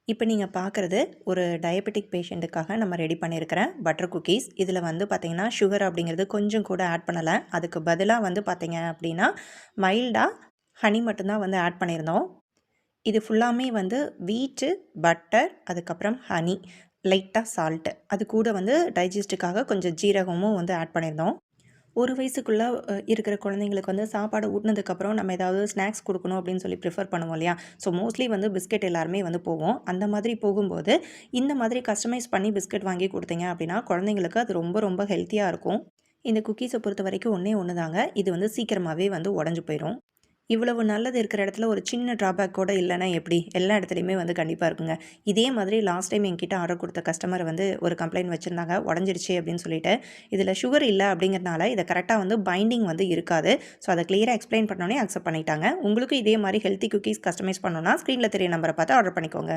இப்போ நீங்கள் பார்க்குறது ஒரு டயபெட்டிக் பேஷண்ட்டுக்காக நம்ம ரெடி பண்ணியிருக்கிறேன் பட்டர் குக்கீஸ். இதில் வந்து பார்த்தீங்கன்னா, சுகர் அப்படிங்கிறது கொஞ்சம் கூட ஆட் பண்ணலை. அதுக்கு பதிலாக வந்து பார்த்தீங்க அப்படின்னா, மைல்டாக ஹனி மட்டும்தான் வந்து ஆட் பண்ணியிருந்தோம். இது ஃபுல்லாமே வந்து வீட்டு, பட்டர், அதுக்கப்புறம் ஹனி, லைட்டாக சால்ட்டு. அது கூட வந்து டைஜஸ்ட்டுக்காக கொஞ்சம் ஜீரகமும் வந்து ஆட் பண்ணியிருந்தோம். 1 வயசுக்குள்ள இருக்கிற குழந்தைங்களுக்கு வந்து சாப்பாடு ஊட்டுனதுக்கப்புறம் நம்ம ஏதாவது ஸ்நாக்ஸ் குடுக்கணும் அப்படின்னு சொல்லி ப்ரிஃபர் பண்ணுவோம் இல்லையா? ஸோ மோஸ்ட்லி வந்து பிஸ்கெட் எல்லாருமே வந்து போவோம். அந்த மாதிரி போகும்போது, இந்த மாதிரி கஸ்டமைஸ் பண்ணி பிஸ்கெட் வாங்கி குடுத்தீங்க அப்படின்னா, குழந்தைங்களுக்கு அது ரொம்ப ரொம்ப ஹெல்த்தியா இருக்கும். இந்த குக்கீஸ பொறுத்தவரைக்கும் ஒண்ணே ஒண்ணு தாங்க. இது வந்து சீக்கிரமாவே வந்து உடைஞ்சு போயிரும். இவ்வளவு நல்லது இருக்கிற இடத்துல ஒரு சின்ன ட்ராபேக் கூட இல்லன்னா எப்படி? எல்லா இடத்துலயுமே வந்து கண்டிப்பா இருக்குங்க. இதே மாதிரி லாஸ்ட் டைம் என்கிட்ட ஆர்டர் குடுத்த கஸ்டமர் வந்து ஒரு கம்ப்ளைண்ட் வச்சிருந்தாங்க. உடைஞ்சிருச்சு அப்படின்னு சொல்லிட்டு. இதில சுகர் இல்ல அப்படிங்கிறனால இத கரெக்ட்டா வந்து பைண்டிங் வந்து இருக்காது. ஸோ அத கிளியரா எக்ஸ்ப்ளைன் பண்ணோனே அக்செப்ட் பண்ணிட்டாங்க. உங்களுக்கும் இதே மாரி ஹெல்த்தி குக்கீஸ் கஸ்டமைஸ் பண்ணணும்னா ஸ்க்ரீன்ல தெரிய நம்பர பார்த்து ஆர்டர் பண்ணிக்கோங்க.